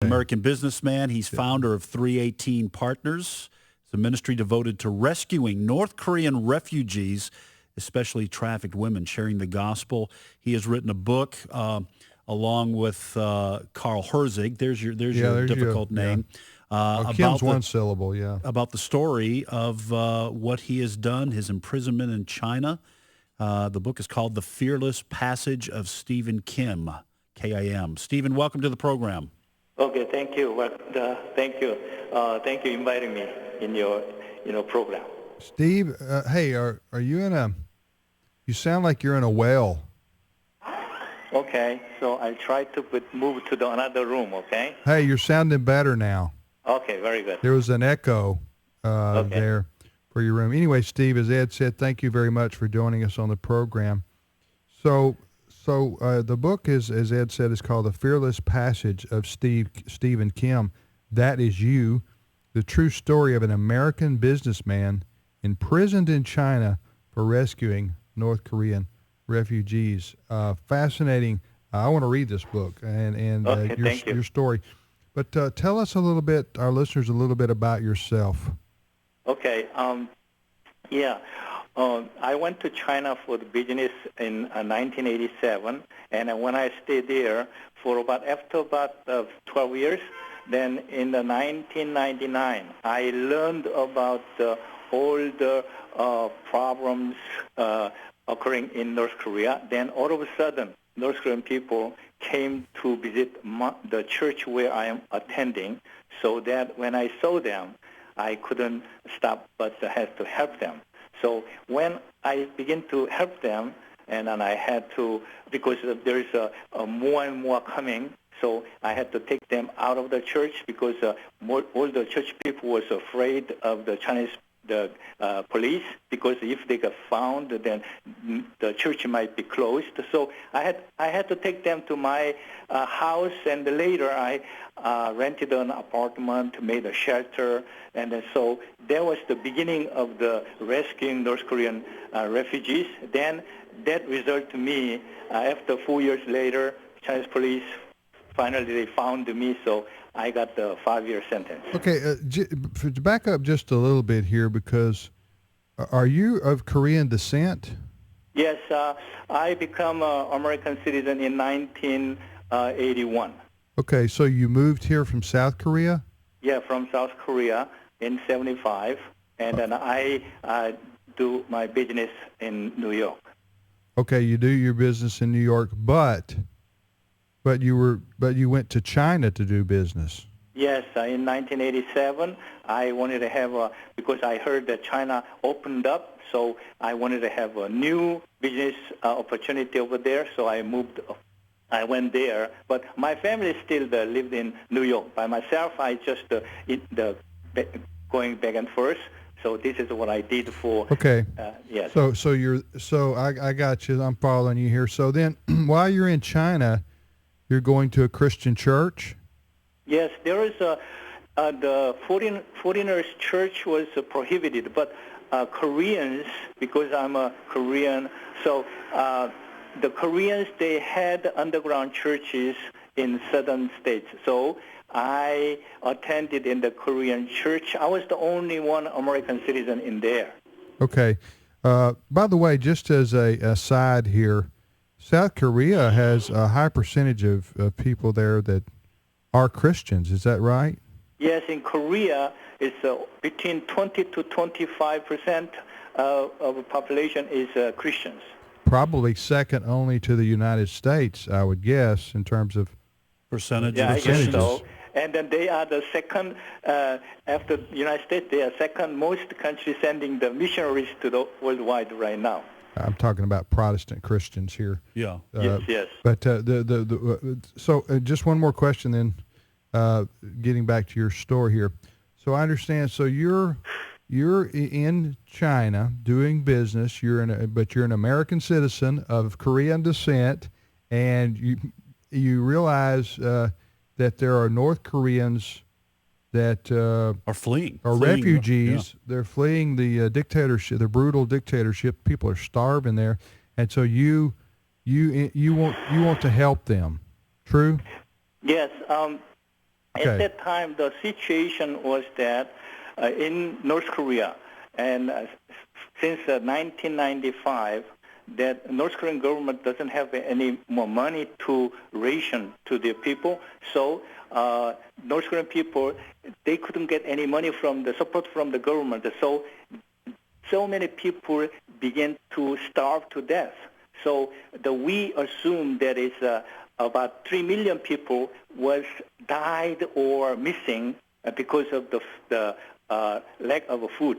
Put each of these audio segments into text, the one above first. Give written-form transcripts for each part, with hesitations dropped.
American businessman. He's founder of 318 Partners. It's a ministry devoted to rescuing North Korean refugees, especially trafficked women, sharing the gospel. He has written a book along with Carl Herzig. There's your difficult name. Kim's one syllable, About the story of what he has done, his imprisonment in China. The book is called The Fearless Passage of Stephen Kim, K-I-M. Stephen, welcome to the program. Okay, thank you. Thank you for inviting me in your program. Steve, hey, are you in a? You sound like you're in a whale. Okay, so I'll try to move to another room. Okay. Hey, you're sounding better now. Okay, very good. There was an echo there for your room. Anyway, Steve, as Ed said, thank you very much for joining us on the program. So the book is, as Ed said, is called The Fearless Passage of Stephen Kim. That is you, the true story of an American businessman imprisoned in China for rescuing North Korean refugees. Fascinating. I want to read this book and your story. But tell us a little bit, our listeners, a little bit about yourself. Okay. I went to China for the business in 1987, and when I stayed there after about 12 years, then in 1999, I learned about all the problems occurring in North Korea. Then all of a sudden, North Korean people came to visit the church where I am attending, so that when I saw them, I couldn't stop but had to help them. So when I began to help them, and then I had to, because there is more and more coming, so I had to take them out of the church because all the church people was afraid of the Chinese police, because if they got found, then the church might be closed. So I had to take them to my house, and later I rented an apartment, made a shelter, and so that was the beginning of the rescuing North Korean refugees. Then that resulted to me, after 4 years later, Chinese police finally they found me, so I got the 5-year sentence. Okay, to back up just a little bit here, because are you of Korean descent? Yes, I become an American citizen in 1981. Okay, so you moved here from South Korea? Yeah, from South Korea in 75, and then I do my business in New York. Okay, you do your business in New York, but you went to China to do business. Yes, in 1987, I wanted to have because I heard that China opened up, so I wanted to have a new business opportunity over there, so I went there. But my family still lived in New York. By myself, I just going back and forth. So this is what I did for. Okay. Yes. So I got you. I'm following you here. So then, while you're in China, you're going to a Christian church? Yes, there is the foreigners church was prohibited, but Koreans, because I'm a Korean, so the Koreans, they had underground churches in southern states. So I attended in the Korean church. I was the only one American citizen in there. Okay. By the way, just as a side here, South Korea has a high percentage of people there that are Christians. Is that right? Yes, in Korea, it's between 20 to 25% of the population is Christians. Probably second only to the United States, I would guess, in terms of percentages. Yeah, I guess so. And then they are the second, after the United States, they are second most country sending the missionaries to the worldwide right now. I'm talking about Protestant Christians here. Yeah. Yes. But so just one more question then, getting back to your story here. So I understand. So you're in China doing business. But you're an American citizen of Korean descent, and you realize that there are North Koreans that are fleeing, refugees. Yeah. They're fleeing the dictatorship, the brutal dictatorship. People are starving there, and so you want to help them. True? Yes. Okay. At that time, the situation was that in North Korea, and since 1995, that North Korean government doesn't have any more money to ration to their people. So North Korean people, they couldn't get any money from the support from the government. So many people began to starve to death. So we assume that is about 3 million people was died or missing because of the lack of food.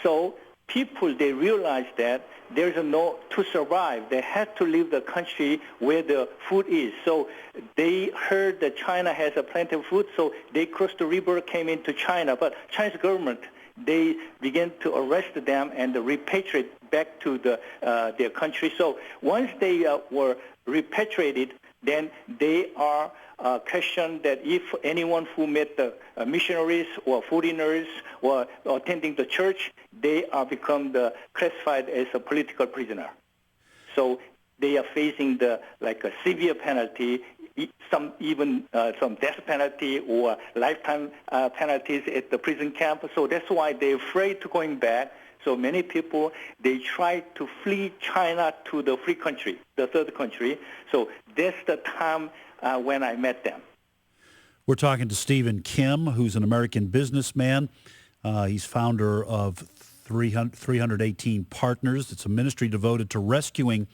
So people, they realized that there's no to survive. They had to leave the country where the food is. So they heard that China has a plenty of food, so they crossed the river, came into China. But Chinese government, they began to arrest them and repatriate back to their country. So once they were repatriated, then they are questioned that if anyone who met the missionaries or foreigners or attending the church, they are classified as a political prisoner. So they are facing a severe penalty, some death penalty or lifetime penalties at the prison camp. So that's why they're afraid to going back. So many people, they try to flee China to the free country, the third country. So that's the time when I met them. We're talking to Stephen Kim, who's an American businessman. He's founder of 318 Partners. It's a ministry devoted to rescuing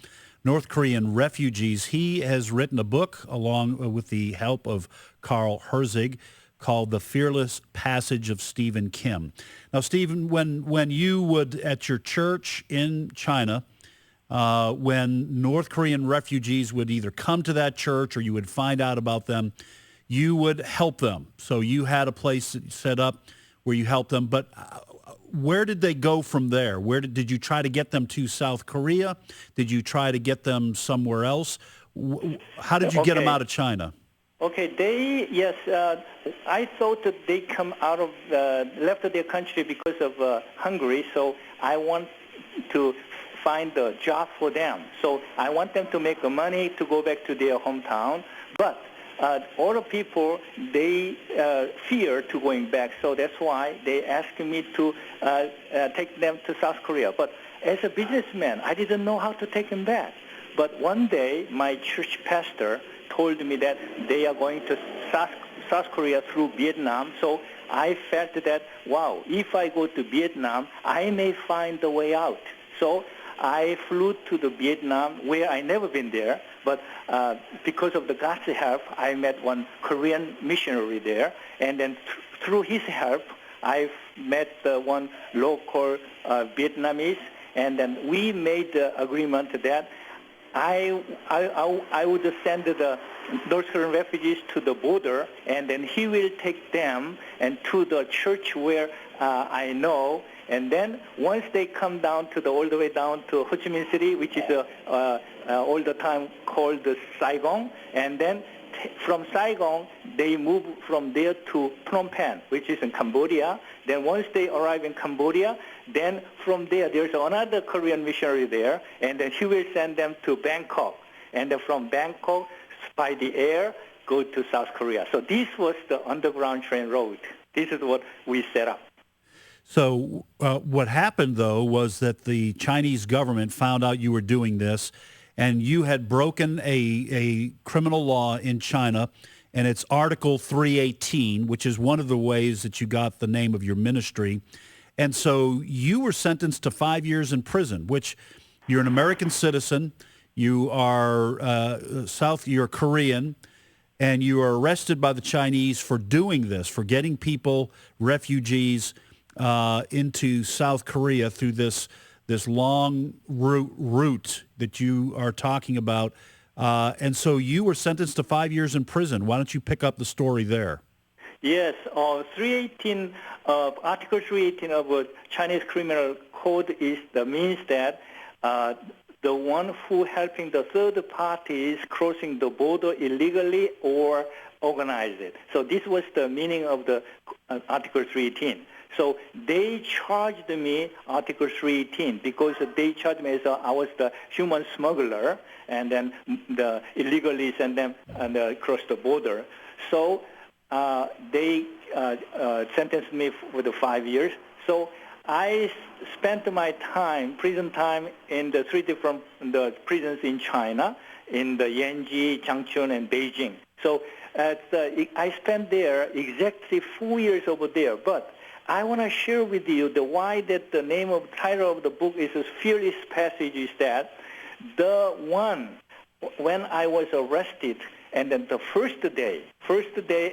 North Korean refugees. He has written a book along with the help of Carl Herzig called The Fearless Passage of Stephen Kim. Now, Stephen, when you would, at your church in China, when North Korean refugees would either come to that church or you would find out about them, you would help them. So you had a place set up where you helped them. But where did they go from there? Did you try to get them to South Korea? Did you try to get them somewhere else? How did you get them out of China? Okay, I thought that they come out of, left their country because of Hungary, so I want to find a job for them. So I want them to make money to go back to their hometown, but all the people, they fear to going back, so that's why they asked me to take them to South Korea. But as a businessman, I didn't know how to take them back. But one day, my church pastor told me that they are going to South Korea through Vietnam. So I felt that, wow, if I go to Vietnam, I may find the way out. So I flew to the Vietnam, where I never been there, but because of the God's help, I met one Korean missionary there, and then through his help, I met one local Vietnamese, and then we made the agreement that I would send the North Korean refugees to the border, and then he will take them and to the church where I know. And then once they come down all the way down to Ho Chi Minh City, which is all the time called Saigon, and then from Saigon, they move from there to Phnom Penh, which is in Cambodia. Then once they arrive in Cambodia, then from there's another Korean missionary there, and then he will send them to Bangkok. And then from Bangkok, by the air, go to South Korea. So this was the underground train road. This is what we set up. So what happened, though, was that the Chinese government found out you were doing this, and you had broken a criminal law in China, and it's Article 318, which is one of the ways that you got the name of your ministry. And so you were sentenced to 5 years in prison, which you're an American citizen, you are you're Korean, and you are arrested by the Chinese for doing this, for getting people, refugees, into South Korea through this long route that you are talking about. And so you were sentenced to 5 years in prison. Why don't you pick up the story there? Yes, Article 318 of Chinese Criminal Code means that the one who helping the third parties crossing the border illegally or organize it. So this was the meaning of the Article 318. So they charged me Article 318 because they charged me as I was the human smuggler and then illegally send them across the border. So they sentenced me for the 5 years. So I spent my time, prison time, in the 3 different prisons in China, in the Yanji, Changchun, and Beijing. So I spent there exactly 4 years over there. But I want to share with you the why that the title of the book is a Fearless Passage is that when I was arrested, and then the first day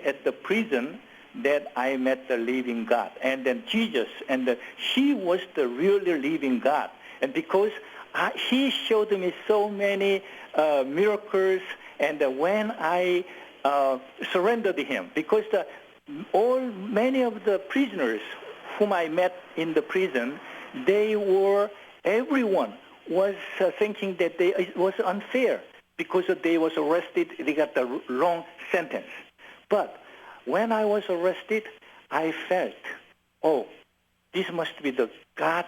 at the prison, that I met the living God, and then Jesus, and He was the really living God, and because He showed me so many miracles, and when I surrendered to Him, because many of the prisoners whom I met in the prison, everyone was thinking that it was unfair because they was arrested, they got the wrong sentence. But when I was arrested, I felt, this must be the God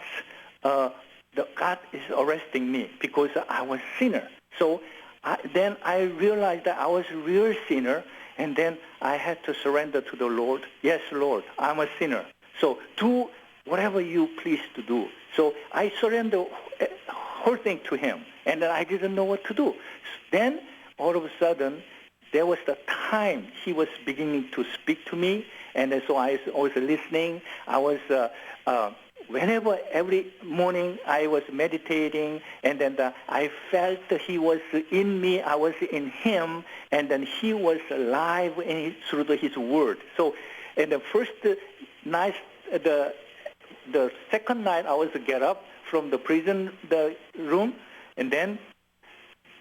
is arresting me because I was sinner. So then I realized that I was a real sinner, and then I had to surrender to the Lord. Yes, Lord, I'm a sinner. So do whatever you please to do. So I surrendered whole thing to Him, and then I didn't know what to do. Then all of a sudden, there was the time He was beginning to speak to me, and so I was listening. I was, every morning I was meditating, and then I felt that He was in me, I was in Him, and then He was alive through His Word. So, and the first night, the second night I was to get up from the prison, the room, and then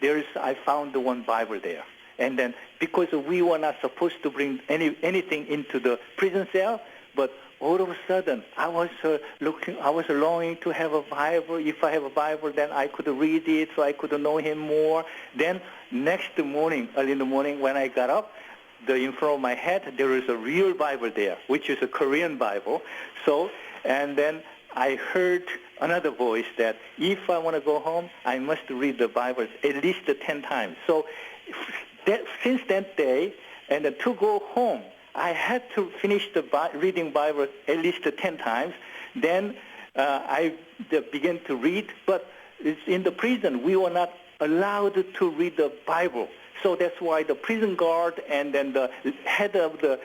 I found the one Bible there. And then because we were not supposed to bring anything into the prison cell, but all of a sudden I was longing to have a Bible. If I have a Bible, then I could read it so I could know Him more. Then next morning, early in the morning when I got up, in front of my head, there is a real Bible there, which is a Korean Bible. So, and then I heard another voice that if I want to go home, I must read the Bible at least 10 times. So since that day, and to go home, I had to finish reading Bible at least 10 times. Then I began to read, but in the prison, we were not allowed to read the Bible. So that's why the prison guard and then the head of the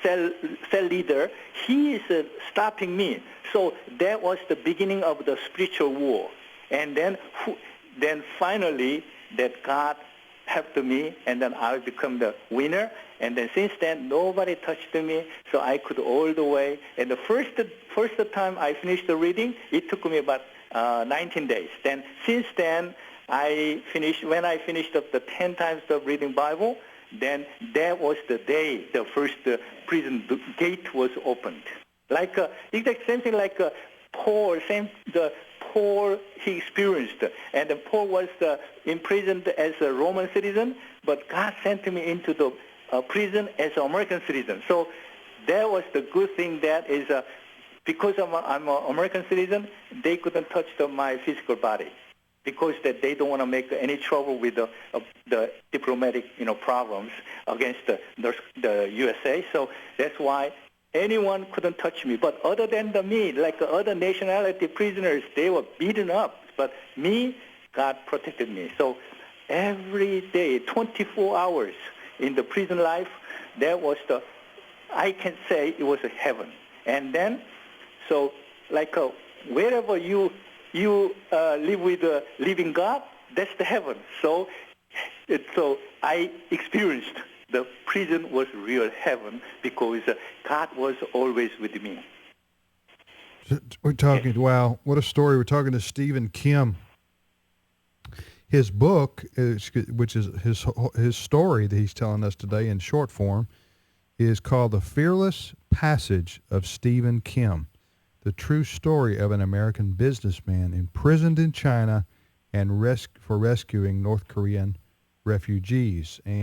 cell leader, he is stopping me. So that was the beginning of the spiritual war. And then finally, that God helped me, and then I become the winner. And then since then, nobody touched me, so I could all the way. And the first time I finished the reading, it took me about 19 days. Then since then, when I finished up the 10 times of reading Bible, then that was the day the first prison gate was opened. Like it's something like Paul, Paul he experienced, and Paul was imprisoned as a Roman citizen, but God sent me into the prison as an American citizen. So that was the good thing. That is because I'm an American citizen, they couldn't touch my physical body, because that they don't want to make any trouble with the diplomatic problems against the USA. So that's why anyone couldn't touch me. But other than me, like other nationality prisoners, they were beaten up. But me, God protected me. So every day, 24 hours in the prison life, that was I can say it was a heaven. And then, so like wherever you live with the living God, that's the heaven. So I experienced the prison was real heaven because God was always with me. We're talking, wow, what a story. We're talking to Stephen Kim. His book, which is his story that he's telling us today in short form, is called The Fearless Passage of Stephen Kim, the true story of an American businessman imprisoned in China and for rescuing North Korean refugees. And